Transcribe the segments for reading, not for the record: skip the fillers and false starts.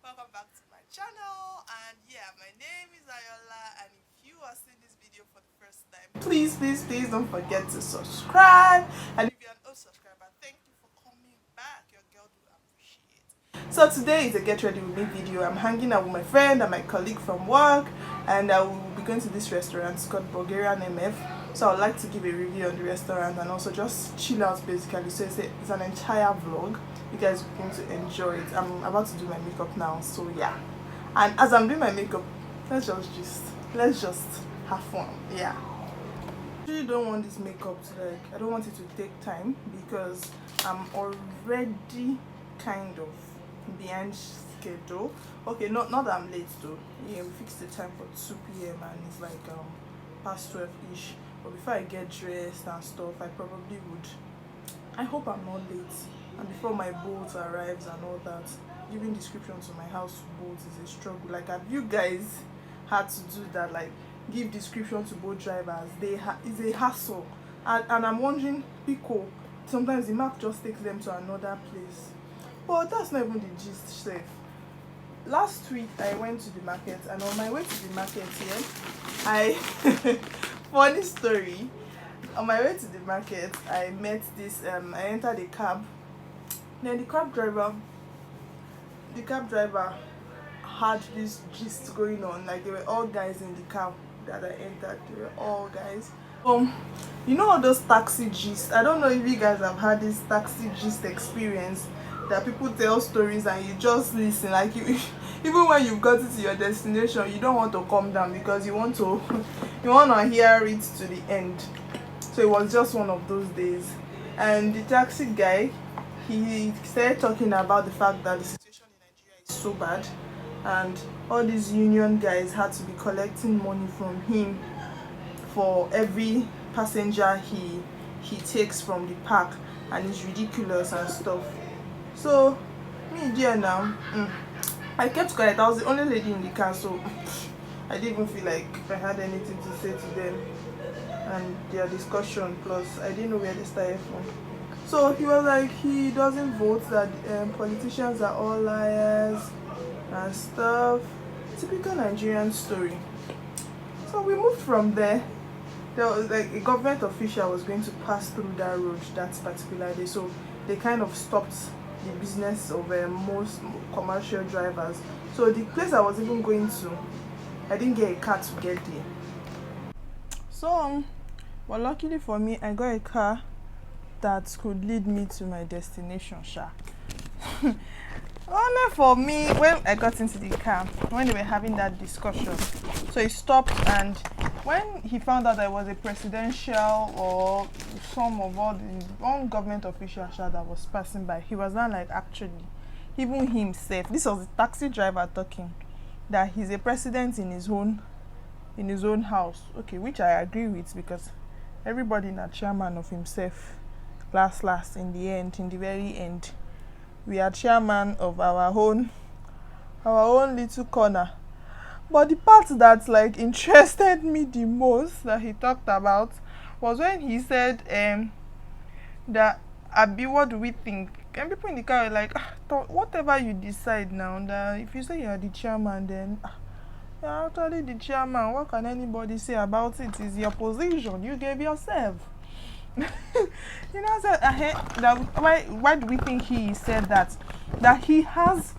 welcome back to my channel. And yeah, my name is Ayoola, and if you are seeing this video for the first time, please don't forget to subscribe. And if you're an old subscriber, thank you for coming back. Your girl do appreciate. So today is a get ready with me video. I'm hanging out with my friend and my colleague from work, and I will be going to this restaurant. It's called Bulgaria I. So I would like to give a review on the restaurant and also just chill out basically. So it's an entire vlog. You guys are going to enjoy it. I'm about to do my makeup now, so yeah. And as I'm doing my makeup, let's just have fun. Yeah. I really don't want this makeup to I don't want it to take time because I'm already kind of behind schedule. Okay, not that I'm late though. Yeah, we fixed the time for 2 p.m. and it's like past 12ish. But before I get dressed and stuff, I probably would. I hope I'm not late. And before my boat arrives and all that, giving description to my house boat is a struggle. Like, have you guys had to do that? Like, give description to boat drivers? It's a hassle. And I'm wondering, Pico, sometimes the map just takes them to another place. But that's not even the gist, safe. Last week I went to the market, and on my way to the market here, funny story. On my way to the market, I met this. I entered a cab. Then the cab driver had this gist going on. Like, they were all guys in the cab that I entered. They were all guys. You know all those taxi gist? I don't know if you guys have had this taxi gist experience that people tell stories and you just listen. Like, even when you've got to your destination, you don't want to come down because you want to hear it to the end. So it was just one of those days, and the taxi guy, he started talking about the fact that the situation in Nigeria is so bad, and all these union guys had to be collecting money from him for every passenger he takes from the park, and it's ridiculous and stuff. So me there now, I kept quiet. I was the only lady in the car, so I didn't even feel like I had anything to say to them and their discussion, plus I didn't know where they started from. So he was like, he doesn't vote, that politicians are all liars and stuff. Typical Nigerian story. So we moved from there. There was like a government official was going to pass through that road that particular day, so they kind of stopped the business of most commercial drivers. So the place I was even going to, I didn't get a car to get there. So well, luckily for me, I got a car that could lead me to my destination, sha. Only for me, when I got into the car, when they were having that discussion, so he stopped, and when he found out there was a presidential or some of all the one government official that was passing by, he was not like, actually, even himself, this was the taxi driver talking, that he's a president in his own house. Okay, which I agree with, because everybody not chairman of himself. Last in the very end, we are chairman of our own little corner. But the part that like interested me the most that he talked about was when he said that, Abi, what do we think? And people in the car were like, whatever you decide now, that if you say you're the chairman, then you're actually the chairman. What can anybody say about it? It's your position. You gave yourself. You know, so why do we think he said that? That he has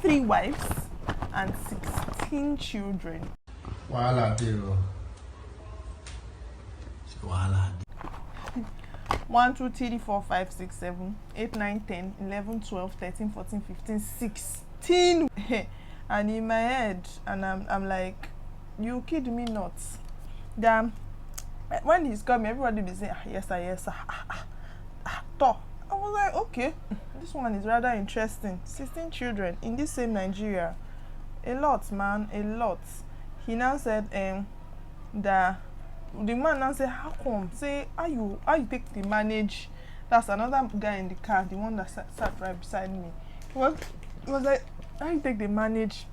3 wives and 16 children. Wahala dey. 1, 2, 3, 4, 5, 6, 7, 8, 9, 10, 11, 12, 13, 14, 15, 16. And in my head, and I'm like, you kid me not. Damn. When he's coming, everybody be saying, yes sir. I was like, okay, this one is rather interesting. 16 children in this same Nigeria. A lot, man, a lot. He now said that the man now said, how come? Say, how you take the manage? That's another guy in the car, the one that sat right beside me. He was like, how you take the manage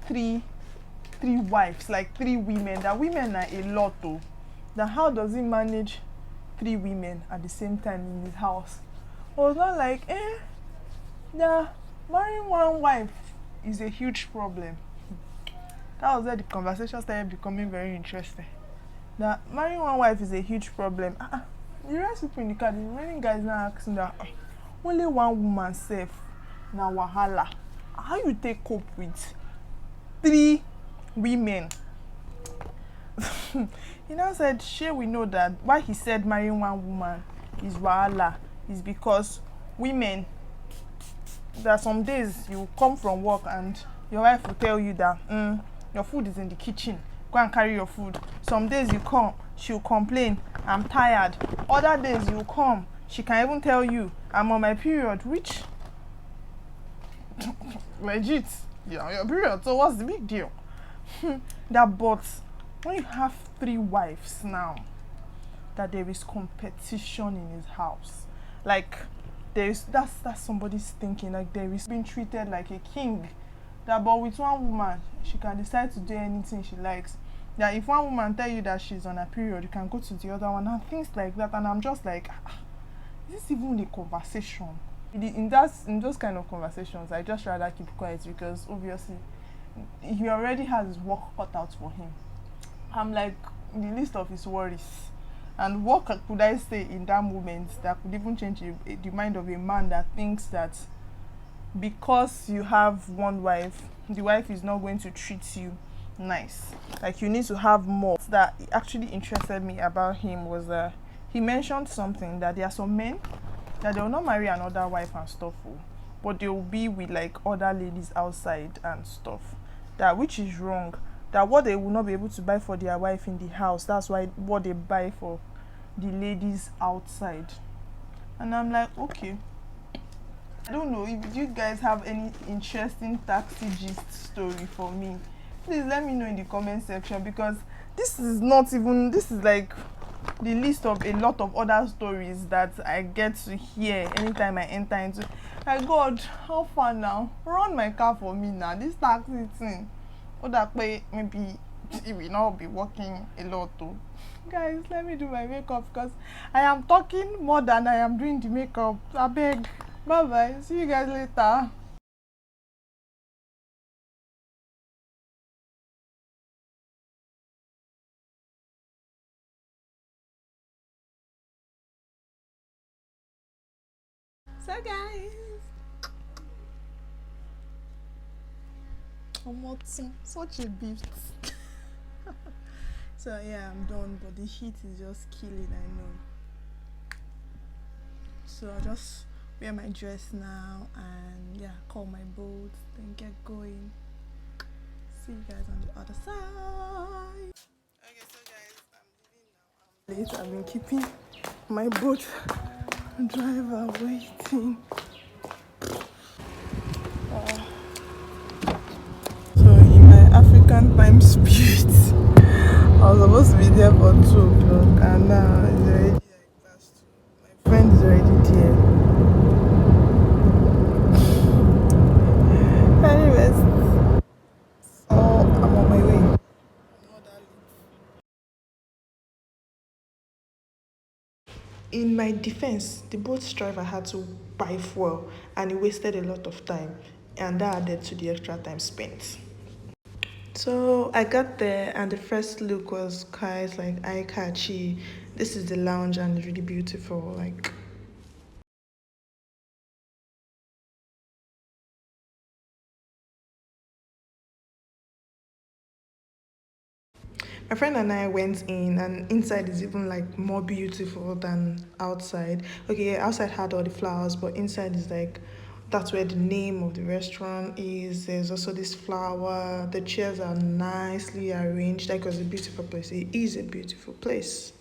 3 wives, like 3 women? That women are a lot though. That how does he manage 3 women at the same time in his house? I was not like, yeah, marrying 1 wife is a huge problem. That was where the conversation started becoming very interesting. That marrying one wife is a huge problem. The rest people in the car, the remaining guys now asking that only one woman safe na wahala. How you take cope with 3 women? He now said, "Sure, we know that why he said marrying one woman is wahala is because women. There are some days you come from work and your wife will tell you that your food is in the kitchen. Go and carry your food. Some days you come, she'll complain, I'm tired. Other days you come, she can even tell you, I'm on my period, which legit, you're on your period, so what's the big deal? That but when you have 3 wives now, that there is competition in his house. Like there's that's somebody's thinking, like there is being treated like a king. That but with one woman, she can decide to do anything she likes. That if one woman tell you that she's on a period, you can go to the other one and things like that. And I'm just like, is this even a conversation? In those kind of conversations, I just rather keep quiet because obviously he already has his work cut out for him. I'm like the least of his worries. And what could I say in that moment that could even change the mind of a man that thinks that because you have one wife, the wife is not going to treat you nice. Like you need to have more. That actually interested me about him was he mentioned something that there are some men that they will not marry another wife and stuff, but they will be with like other ladies outside and stuff. That which is wrong. That what they will not be able to buy for their wife in the house, that's why what they buy for the ladies outside. And I'm like, okay. I don't know if you guys have any interesting taxi gist story for me. Please let me know in the comment section because this is like the list of a lot of other stories that I get to hear anytime I enter into. My God, how far now? Run my car for me now. This taxi thing. Or that way maybe it will not be working a lot too. Guys, let me do my makeup because I am talking more than I am doing the makeup. I beg. Bye bye. See you guys later. So guys, such a beast. So yeah, I'm done, but the heat is just killing, I know. So I'll just wear my dress now and yeah, call my boat, then get going. See you guys on the other side. Okay, so guys, I'm leaving now. I'm late. I've been keeping my boat driver waiting. So in my African time spirit, I was supposed to be there for 2 o'clock and now it's already like past 2. My friend is already there. Anyways, so I'm on my way. I'm not that late. In my defense, the boat driver had to buy fuel and he wasted a lot of time and that added to the extra time spent. So I got there and the first look was quite like eye-catchy. This is the lounge and it's really beautiful. Like my friend and I went in and inside is even like more beautiful than outside. Okay, outside had all the flowers, but inside is like that's where the name of the restaurant is. There's also this flower. The chairs are nicely arranged. Like it was a beautiful place. It is a beautiful place.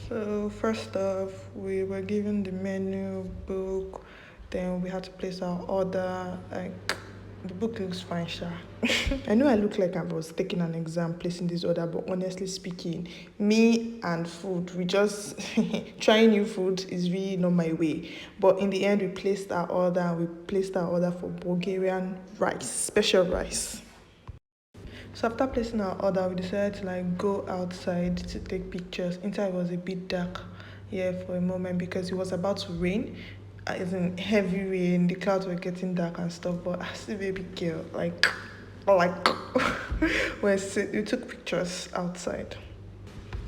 So first off, we were given the menu book, then we had to place our order. Like the book looks fine, sha. I know I look like I was taking an exam placing this order, but honestly speaking, me and food, we just trying new food is really not my way. But in the end, we placed our order and we placed our order for Bulgarian rice, special rice. So after placing our order, we decided to like go outside to take pictures. Inside was a bit dark here for a moment because it was about to rain It's in heavy rain, the clouds were getting dark and stuff, but I still baby girl, like we took pictures outside.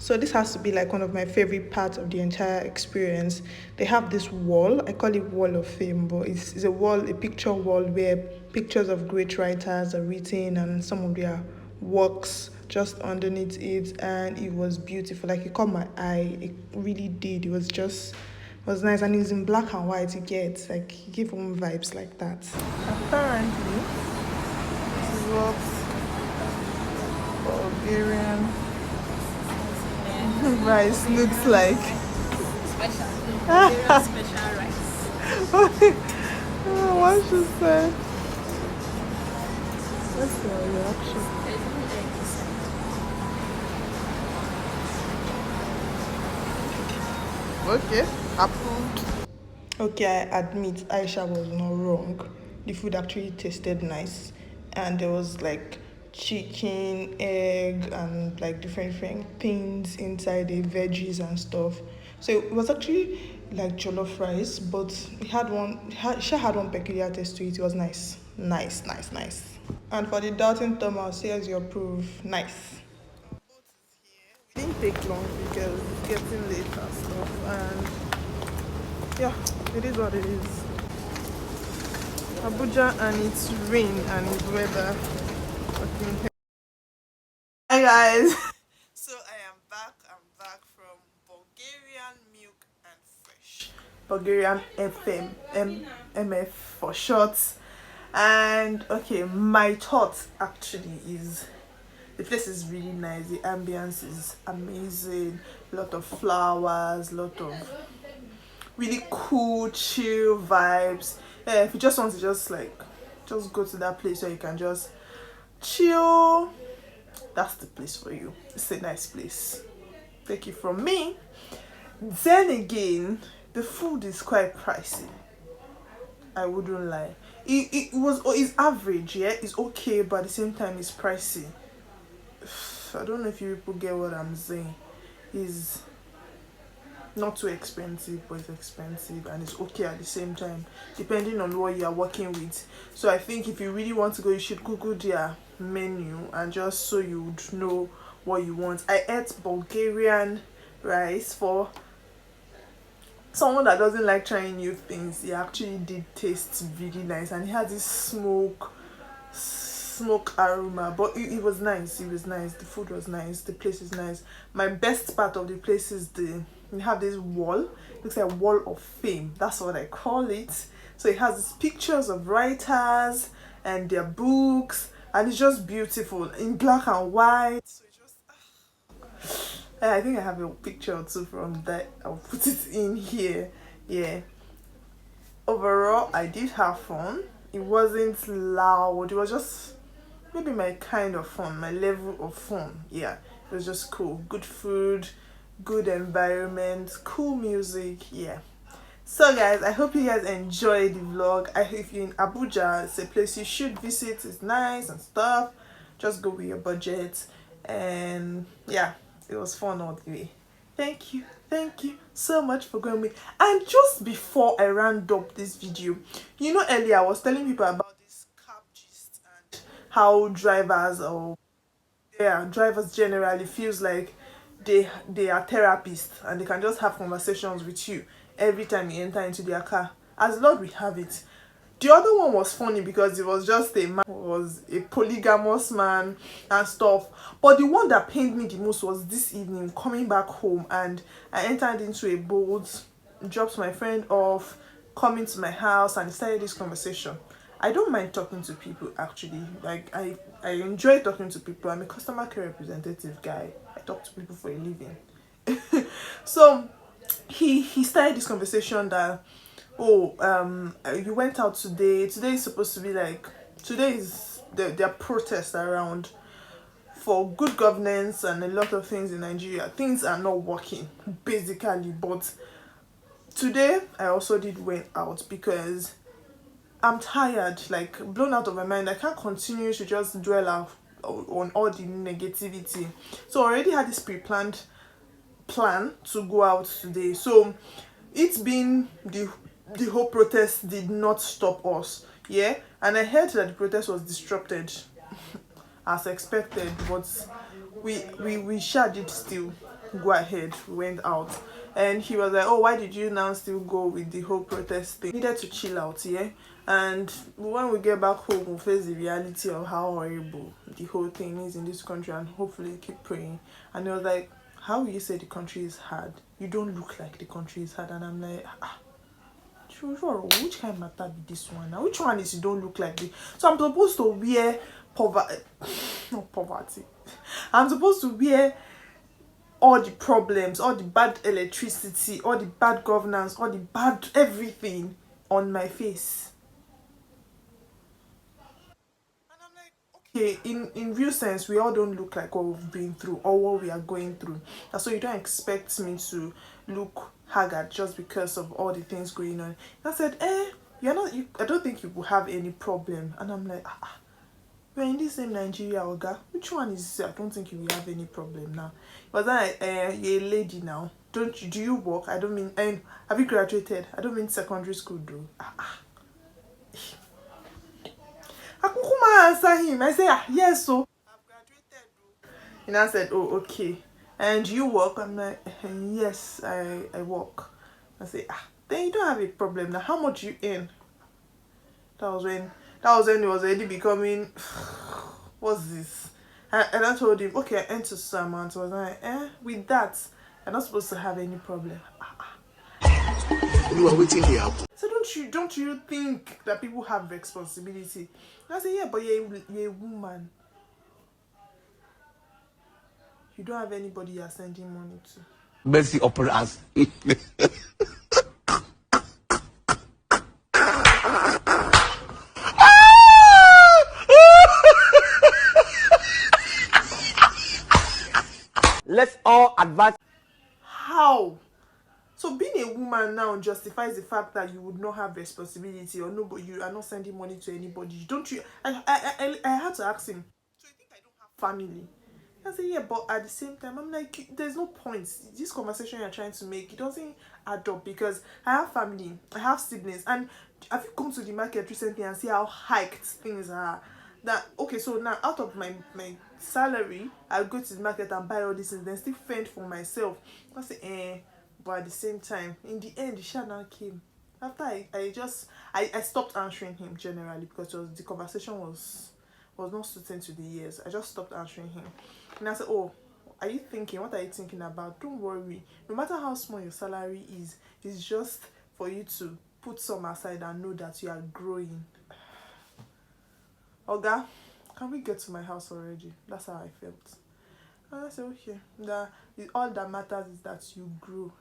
So this has to be like one of my favorite parts of the entire experience. They have this wall, I call it Wall of Fame, but it's a wall, a picture wall where pictures of great writers are written and some of their works just underneath it, and it was beautiful. Like it caught my eye, it really did. It was nice, and it's in black and white. You get like you give one vibes like that. Apparently, this is what Bulgarian rice looks like. Special. Very special rice. What she said. What's your reaction? There's no egg inside. Okay, approved. Okay, I admit Aisha was not wrong. The food actually tasted nice, and there was like chicken, egg, and like different things inside the veggies and stuff. So it was actually like jollof rice, but she had one peculiar taste to it. It was nice, nice. And for the doubting Thomas, here's your proof. Nice. It didn't take long because it's getting late and stuff, and yeah, it is what it is. Abuja and it's rain and it's weather. Fucking hi guys. So I am back. I'm back from Bulgarian Milk and Fresh. Bulgarian MF for short. And okay, my thoughts actually is the place is really nice. The ambience is amazing. A lot of flowers, lot of really cool, chill vibes. Yeah, if you just want to just go to that place where you can just chill, that's the place for you. It's a nice place. Take it from me. Then again, the food is quite pricey. I wouldn't lie. It's average, yeah. It's okay, but at the same time, it's pricey. I don't know if you people get what I'm saying. It's not too expensive, but it's expensive, and it's okay at the same time, depending on what you are working with. So I think if you really want to go, you should Google their menu, and just so you would know what you want. I ate Bulgarian rice. For someone that doesn't like trying new things, it actually did taste really nice, and it had this smoke aroma, but it was nice. It was nice. The food was nice. The place is nice. My best part of the place is we have this wall. It looks like a wall of fame. That's what I call it. So it has these pictures of writers and their books, and it's just beautiful in black and white. So it just I think I have a picture or two from that. I'll put it in here. Yeah. Overall, I did have fun. It wasn't loud. It was just maybe my kind of fun, my level of fun. Yeah, it was just cool. Good food, good environment, cool music. Yeah. So guys, I hope you guys enjoyed the vlog. If you're in Abuja, it's a place you should visit. It's nice and stuff. Just go with your budget, and yeah, it was fun all the way. Thank you so much for going with. And just before I round up this video, you know, earlier I was telling people about this cab gist and how drivers generally feels like they are therapists, and they can just have conversations with you every time you enter into their car. As Lord we have it. The other one was funny because it was just a man who was a polygamous man and stuff. But the one that pained me the most was this evening coming back home, and I entered into a boat, dropped my friend off, coming to my house, and started this conversation. I don't mind talking to people actually. Like I enjoy talking to people. I'm a customer care representative guy. I talk to people for a living. So he started this conversation that, oh, you went out today. Today is supposed to be like, today is their protest around for good governance and a lot of things in Nigeria. Things are not working basically, but today I also did went out because I'm tired, like blown out of my mind. I can't continue to just dwell out on all the negativity. So I already had this pre-planned plan to go out today. So it's been the the whole protest did not stop us. Yeah, and I heard that the protest was disrupted as expected, but we sure did still go ahead. We went out, and he was like, oh, why did you now still go with the whole protest thing? Needed to chill out, yeah. And when we get back home, we'll face the reality of how horrible the whole thing is in this country, and hopefully keep praying. And he was like, how will you say the country is hard? You don't look like the country is hard. And I'm like, sure, which kind of matter be this one now? Which one is you don't look like this? So I'm supposed to wear poverty, not poverty. I'm supposed to wear all the problems, all the bad electricity, all the bad governance, all the bad everything on my face. And I'm like, okay, in real sense, we all don't look like what we've been through or what we are going through. And so you don't expect me to look haggard just because of all the things going on. And I said, you're not, I don't think you will have any problem. And I'm like, we're in the same Nigeria, Oga. Which one is? I don't think you will have any problem now. But then, you're a lady now. Don't you? Do you work? I don't mean. And have you graduated? I don't mean secondary school, though. I could answer him. I say, yes, so I've graduated, though. And I said, oh, okay. And you work? I'm like, yes, I work. I say, then you don't have a problem now. How much you earn? That was when it was already becoming what's this? And I told him, okay, I earned some amount. So I was like, with that, I'm not supposed to have any problem. You are waiting here. So don't you think that people have responsibility? And I said, yeah, but you're a woman. You don't have anybody you're sending money to. Mercy upon us. Let's all advance. How? So being a woman now justifies the fact that you would not have responsibility or nobody, you are not sending money to anybody. Don't you? I had to ask him. So you think I don't have family? I said, yeah, but at the same time, I'm like, there's no point. This conversation you're trying to make, it doesn't add up because I have family, I have siblings, and have you come to the market recently and see how hiked things are? That okay, so now out of my salary, I'll go to the market and buy all these things, then still fend for myself. I say, but at the same time, in the end, the shana came. After I stopped answering him generally because the conversation was not suiting to the ears. I just stopped answering him. And I said, oh, are you thinking? What are you thinking about? Don't worry. No matter how small your salary is, it's just for you to put some aside and know that you are growing. Oga, can we get to my house already? That's how I felt. And I said, okay. All that matters is that you grew.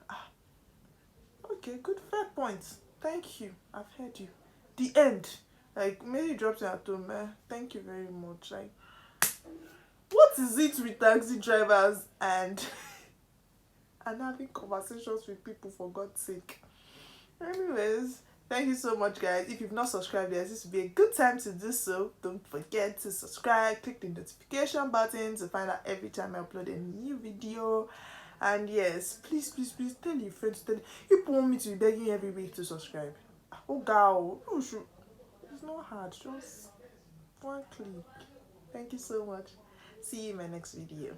Okay, good, fair point. Thank you. I've heard you. The end. Like, maybe dropped it at home. Thank you very much. Like, what is it with taxi drivers and having conversations with people, for God's sake? Anyways, thank you so much, guys. If you've not subscribed yet, this would be a good time to do so. Don't forget to subscribe. Click the notification button to find out every time I upload a new video. And yes, please tell your friends. You want me to be begging every week to subscribe. Oh, girl, you should. It's not hard. Just one click. Thank you so much. See you in my next video.